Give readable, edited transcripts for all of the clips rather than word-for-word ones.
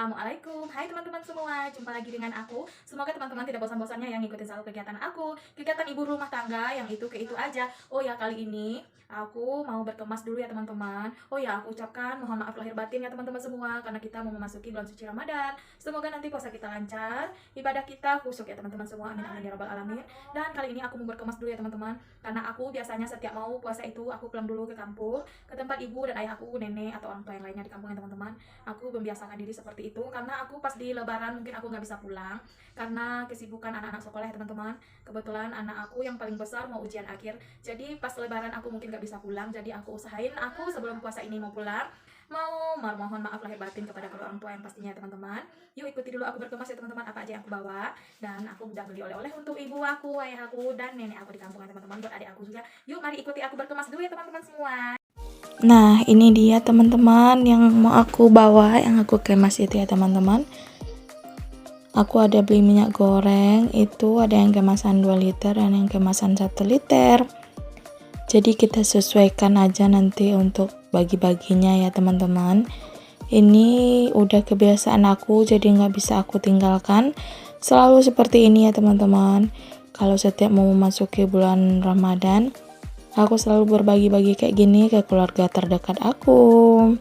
Assalamualaikum, hai teman-teman semua, jumpa lagi dengan aku. Semoga teman-teman tidak bosan-bosannya yang ngikutin selalu kegiatan aku, kegiatan ibu rumah tangga yang itu ke itu aja. Oh ya, kali ini aku mau berkemas dulu ya teman-teman. Oh ya, aku ucapkan mohon maaf lahir batin ya teman-teman semua, karena kita mau memasuki bulan suci Ramadan. Semoga nanti puasa kita lancar, ibadah kita khusyuk ya teman-teman semua, amin amin ya rabbal alamin. Dan kali ini aku mau berkemas dulu ya teman-teman, karena aku biasanya setiap mau puasa itu aku pulang dulu ke kampung, ke tempat ibu dan ayah aku, nenek atau orang tua yang lainnya di kampung ya teman-teman. Aku membiasakan diri seperti itu karena aku pas di lebaran mungkin aku nggak bisa pulang karena kesibukan anak-anak sekolah ya teman-teman. Kebetulan anak aku yang paling besar mau ujian akhir, jadi pas lebaran aku mungkin nggak bisa pulang. Jadi aku usahain aku sebelum puasa ini mau pulang, mau mohon maaf lahir batin kepada kedua orang tua yang pastinya ya teman-teman. Yuk ikuti dulu aku berkemas ya teman-teman, apa aja yang aku bawa. Dan aku udah beli oleh-oleh untuk ibu aku, ayah aku, dan nenek aku di kampung ya teman-teman, buat adik aku juga. Yuk mari ikuti aku berkemas dulu ya teman-teman semua. Nah, ini dia teman-teman yang mau aku bawa, yang aku kemas itu ya teman-teman. Aku ada beli minyak goreng, itu ada yang kemasan 2 liter dan yang kemasan 1 liter. Jadi kita sesuaikan aja nanti untuk bagi-baginya ya teman-teman. Ini udah kebiasaan aku, jadi nggak bisa aku tinggalkan. Selalu seperti ini ya teman-teman. Kalau setiap mau memasuki bulan Ramadan, aku selalu berbagi-bagi kayak gini ke keluarga terdekat aku.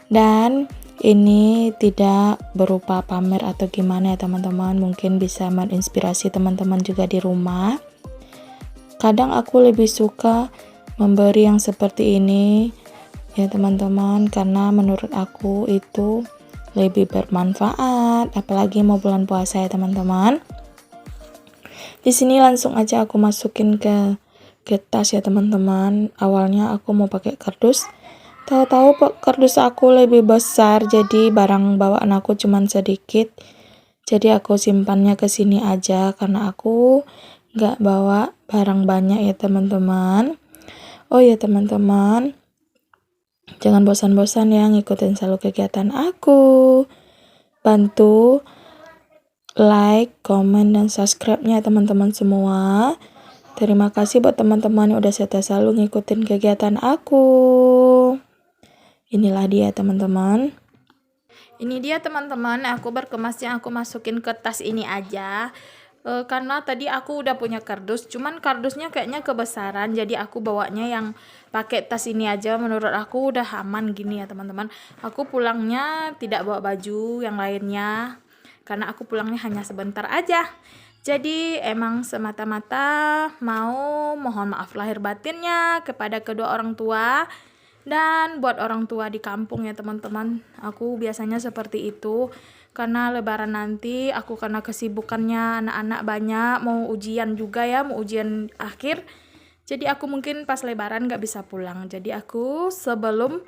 Dan ini tidak berupa pamer atau gimana ya teman-teman, mungkin bisa menginspirasi teman-teman juga di rumah. Kadang aku lebih suka memberi yang seperti ini ya teman-teman, karena menurut aku itu lebih bermanfaat, apalagi mau bulan puasa ya teman-teman. Di sini langsung aja aku masukin ke tas ya teman-teman. Awalnya aku mau pakai kardus, tahu-tahu kardus aku lebih besar, jadi barang bawaan aku cuman sedikit. Jadi aku simpannya ke sini aja karena aku nggak bawa barang banyak ya teman-teman. Oh ya teman-teman, jangan bosan-bosan ya ngikutin selalu kegiatan aku. Bantu like, komen, dan subscribe-nya teman-teman semua. Terima kasih buat teman-teman yang udah setia selalu ngikutin kegiatan aku. Inilah dia teman-teman. Ini dia teman-teman, aku berkemasnya aku masukin ke tas ini aja. Karena tadi aku udah punya kardus, cuman kardusnya kayaknya kebesaran, jadi aku bawanya yang pakai tas ini aja. Menurut aku udah aman gini ya teman-teman. Aku pulangnya tidak bawa baju yang lainnya, karena aku pulangnya hanya sebentar aja. Jadi emang semata-mata mau mohon maaf lahir batinnya kepada kedua orang tua. Dan buat orang tua di kampung ya teman-teman, aku biasanya seperti itu. Karena lebaran nanti aku karena kesibukannya anak-anak banyak, mau ujian juga ya, mau ujian akhir. Jadi aku mungkin pas lebaran gak bisa pulang. Jadi aku sebelum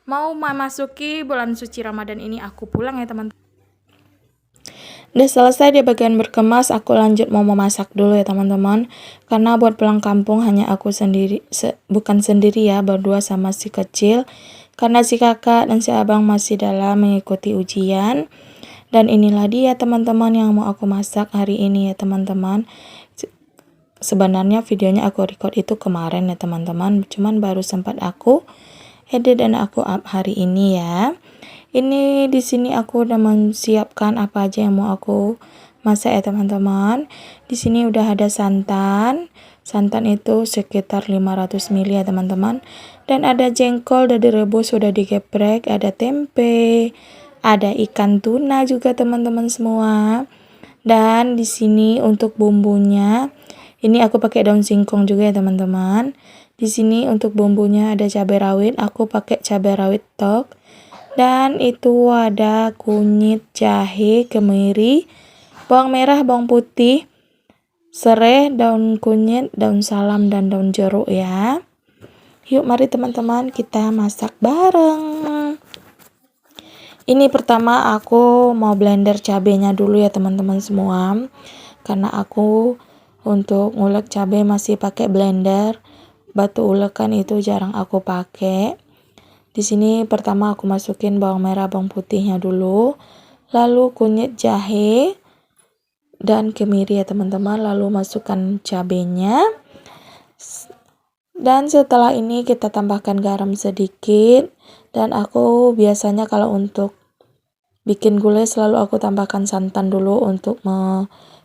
mau memasuki bulan suci Ramadan ini aku pulang ya teman-teman. Udah selesai di bagian berkemas, aku lanjut mau memasak dulu ya teman-teman. Karena buat pulang kampung hanya aku sendiri, bukan sendiri ya, berdua sama si kecil. Karena si kakak dan si abang masih dalam mengikuti ujian. Dan inilah dia teman-teman yang mau aku masak hari ini ya teman-teman. Sebenarnya videonya aku record itu kemarin ya teman-teman, cuman baru sempat aku edit dan aku up hari ini ya. Ini di sini aku udah menyiapkan apa aja yang mau aku masak ya teman-teman. Di sini udah ada santan. Santan itu sekitar 500 ml ya teman-teman. Dan ada jengkol udah direbus, sudah digeprek, ada tempe, ada ikan tuna juga teman-teman semua. Dan di sini untuk bumbunya, ini aku pakai daun singkong juga ya teman-teman. Di sini untuk bumbunya ada cabai rawit, aku pakai cabai rawit tok. Dan itu ada kunyit, jahe, kemiri, bawang merah, bawang putih, serai, daun kunyit, daun salam, dan daun jeruk ya. Yuk mari teman-teman kita masak bareng. Ini pertama aku mau blender cabenya dulu ya teman-teman semua. Karena aku untuk ngulek cabai masih pakai blender. Batu ulekan itu jarang aku pakai. Di sini pertama aku masukin bawang merah, bawang putihnya dulu, lalu kunyit, jahe, dan kemiri ya teman-teman, lalu masukkan cabenya. Dan setelah ini kita tambahkan garam sedikit, dan aku biasanya kalau untuk bikin gulai selalu aku tambahkan santan dulu untuk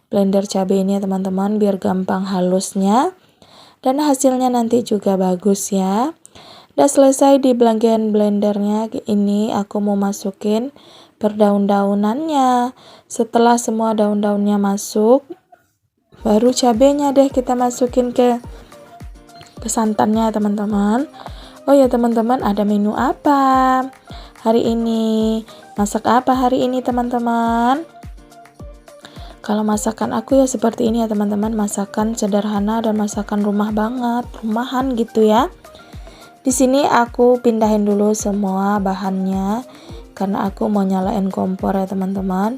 blender cabai ini ya teman-teman, biar gampang halusnya dan hasilnya nanti juga bagus ya. Udah selesai di bagian blendernya, ini aku mau masukin per daun-daunannya. Setelah semua daun-daunnya masuk, baru cabenya deh kita masukin ke santannya teman-teman. Oh ya teman-teman, ada menu apa hari ini? Masak apa hari ini teman-teman? Kalau masakan aku ya seperti ini ya teman-teman, masakan sederhana dan masakan rumah banget, rumahan gitu ya. Di sini aku pindahin dulu semua bahannya karena aku mau nyalain kompor ya teman-teman.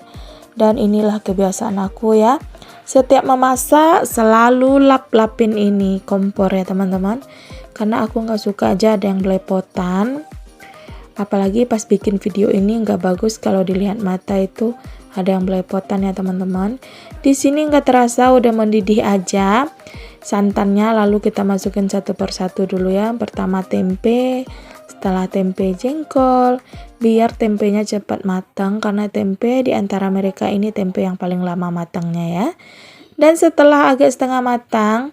Dan inilah kebiasaan aku ya. Setiap memasak selalu lap-lapin ini kompor ya teman-teman. Karena aku nggak suka aja ada yang belepotan. Apalagi pas bikin video ini nggak bagus kalau dilihat mata itu ada yang belepotan ya teman-teman. Di sini nggak terasa udah mendidih aja santannya, lalu kita masukin satu persatu dulu ya. Pertama tempe, setelah tempe jengkol, biar tempenya cepat matang karena tempe di antara mereka ini tempe yang paling lama matangnya ya. Dan setelah agak setengah matang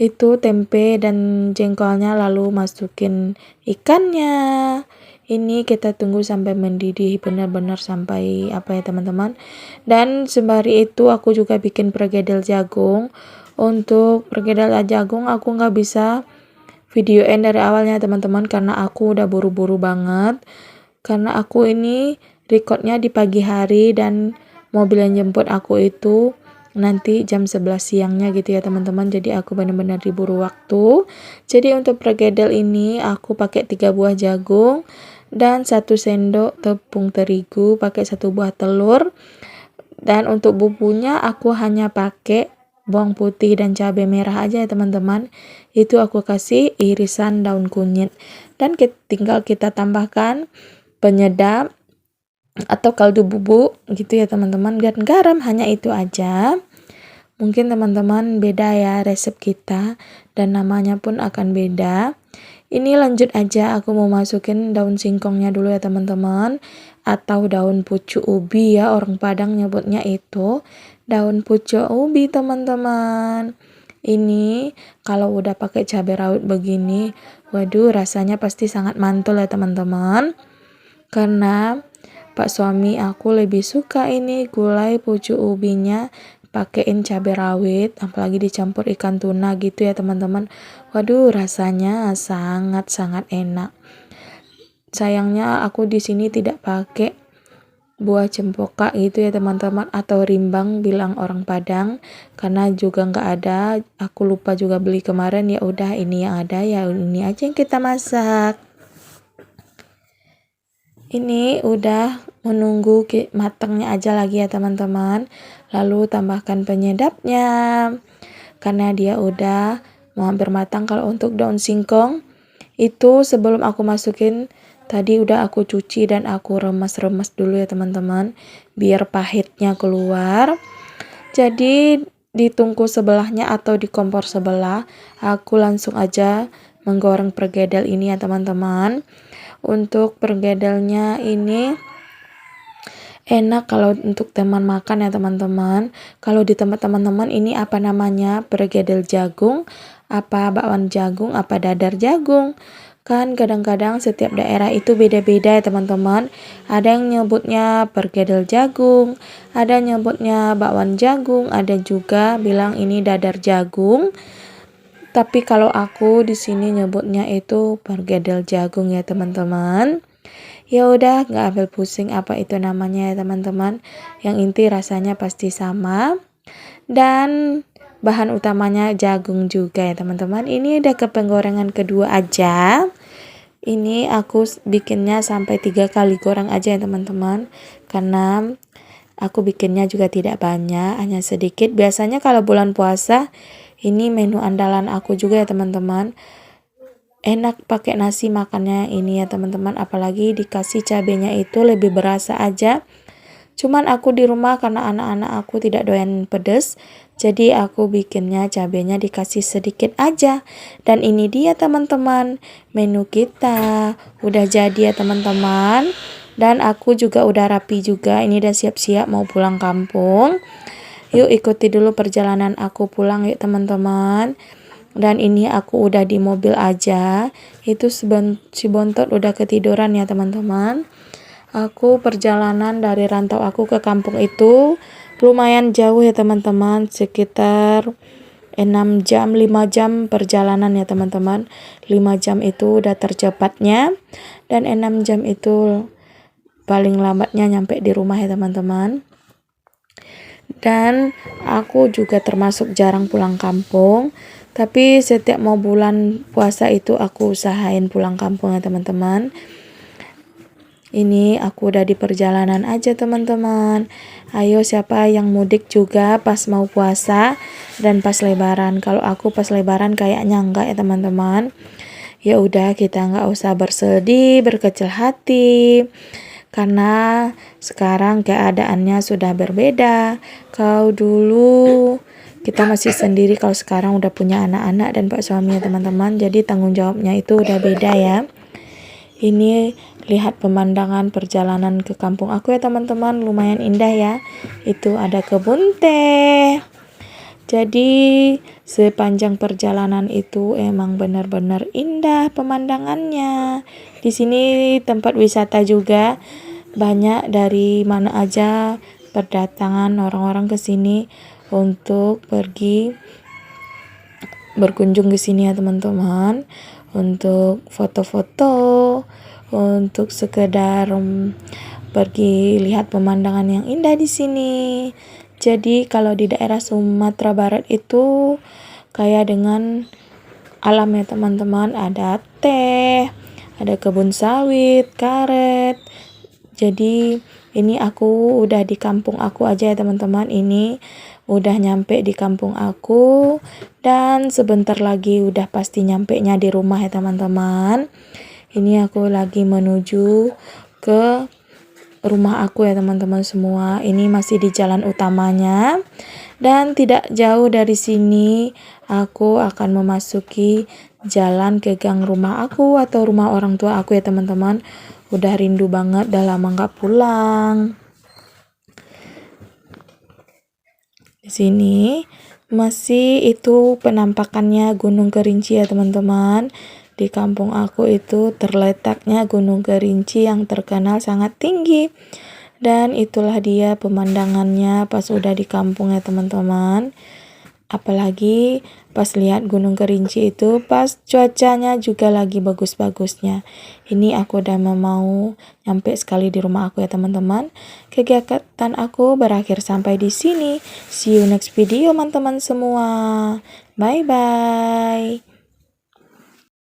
itu tempe dan jengkolnya, lalu masukin ikannya. Ini kita tunggu sampai mendidih benar-benar sampai apa ya teman-teman. Dan sembari itu aku juga bikin pergedel jagung. Untuk pergedel jagung aku nggak bisa videoin dari awalnya teman-teman karena aku udah buru-buru banget. Karena aku ini recordnya di pagi hari dan mobil yang jemput aku itu nanti jam 11 siangnya gitu ya teman-teman. Jadi aku benar-benar diburu waktu. Jadi untuk pergedel ini aku pakai 3 buah jagung dan 1 sendok tepung terigu, pakai 1 buah telur. Dan untuk bumbunya aku hanya pakai bawang putih dan cabai merah aja ya teman-teman. Itu aku kasih irisan daun kunyit. Dan tinggal kita tambahkan penyedap atau kaldu bubuk gitu ya teman-teman. Dan garam, hanya itu aja. Mungkin teman-teman beda ya resep kita dan namanya pun akan beda. Ini lanjut aja, aku mau masukin daun singkongnya dulu ya teman-teman. Atau daun pucuk ubi ya, orang Padang nyebutnya itu daun pucuk ubi teman-teman. Ini kalau udah pakai cabai rawit begini, waduh rasanya pasti sangat mantul ya teman-teman. Karena Pak suami aku lebih suka ini gulai pucuk ubinya pakein cabai rawit, apalagi dicampur ikan tuna gitu ya teman-teman. Waduh rasanya sangat-sangat enak. Sayangnya aku di sini tidak pakai buah cempoka gitu ya teman-teman, atau rimbang bilang orang Padang, karena juga nggak ada, aku lupa juga beli kemarin. Ya udah ini yang ada, ya ini aja yang kita masak. Ini udah menunggu matangnya aja lagi ya teman-teman. Lalu tambahkan penyedapnya karena dia udah mau hampir matang. Kalau untuk daun singkong itu sebelum aku masukin tadi udah aku cuci dan aku remas-remas dulu ya teman-teman, biar pahitnya keluar. Jadi di tungku sebelahnya atau di kompor sebelah aku langsung aja menggoreng pergedel ini ya teman-teman. Untuk pergedelnya ini enak kalau untuk teman makan ya teman-teman. Kalau di tempat teman-teman ini apa namanya, pergedel jagung, apa bakwan jagung, apa dadar jagung. Kan kadang-kadang setiap daerah itu beda-beda ya teman-teman. Ada yang nyebutnya pergedel jagung, ada yang nyebutnya bakwan jagung, ada juga bilang ini dadar jagung. Tapi kalau aku di sini nyebutnya itu pergedel jagung ya teman-teman. Ya udah, nggak ambil pusing apa itu namanya ya teman-teman. Yang inti rasanya pasti sama. Dan bahan utamanya jagung juga ya teman-teman. Ini udah ke penggorengan kedua aja. Ini aku bikinnya sampai 3 kali goreng aja ya teman-teman. Karena aku bikinnya juga tidak banyak, hanya sedikit. Biasanya kalau bulan puasa ini menu andalan aku juga ya teman-teman. Enak pakai nasi makannya ini ya teman-teman, apalagi dikasih cabenya itu lebih berasa aja. Cuman aku di rumah karena anak-anak aku tidak doyan pedas, jadi aku bikinnya cabenya dikasih sedikit aja. Dan ini dia teman-teman, menu kita udah jadi ya teman-teman. Dan aku juga udah rapi juga, ini udah siap-siap mau pulang kampung. Yuk ikuti dulu perjalanan aku pulang yuk teman-teman. Dan ini aku udah di mobil aja. Itu si Bontot udah ketiduran ya teman-teman. Aku perjalanan dari rantau aku ke kampung itu lumayan jauh ya teman-teman, sekitar 6 jam, 5 jam perjalanan ya teman-teman. 5 jam itu udah tercepatnya dan 6 jam itu paling lambatnya nyampe di rumah ya teman-teman. Dan aku juga termasuk jarang pulang kampung, tapi setiap mau bulan puasa itu aku usahain pulang kampung ya teman-teman. Ini aku udah di perjalanan aja teman-teman. Ayo siapa yang mudik juga pas mau puasa dan pas lebaran. Kalau aku pas lebaran kayaknya enggak ya teman-teman. Ya udah kita nggak usah bersedih, berkecil hati. Karena sekarang keadaannya sudah berbeda. Kalau dulu kita masih sendiri, kalau sekarang udah punya anak-anak dan pak suami ya teman-teman. Jadi tanggung jawabnya itu udah beda ya. Ini lihat pemandangan perjalanan ke kampung aku ya teman-teman, lumayan indah ya. Itu ada kebun teh. Jadi sepanjang perjalanan itu emang benar-benar indah pemandangannya. Di sini tempat wisata juga, banyak dari mana aja berdatangan orang-orang ke sini untuk pergi berkunjung ke sini ya teman-teman, untuk foto-foto, untuk sekedar pergi lihat pemandangan yang indah di sini. Jadi kalau di daerah Sumatera Barat itu kayak dengan alam ya teman-teman, ada teh, ada kebun sawit, karet. Jadi ini aku udah di kampung aku aja ya teman-teman. Ini udah nyampe di kampung aku dan sebentar lagi udah pasti nyampe-nya di rumah ya teman-teman. Ini aku lagi menuju ke rumah aku ya teman-teman semua. Ini masih di jalan utamanya dan tidak jauh dari sini aku akan memasuki jalan ke gang rumah aku atau rumah orang tua aku ya teman-teman. Udah rindu banget, udah lama nggak pulang. Di sini masih itu penampakannya Gunung Kerinci ya teman-teman. Di kampung aku itu terletaknya Gunung Kerinci yang terkenal sangat tinggi. Dan itulah dia pemandangannya pas udah di kampung ya teman-teman. Apalagi pas lihat Gunung Kerinci itu pas cuacanya juga lagi bagus-bagusnya. Ini aku udah mau nyampe sekali di rumah aku ya teman-teman. Kegiatan aku berakhir sampai di sini. See you next video teman-teman semua. Bye bye.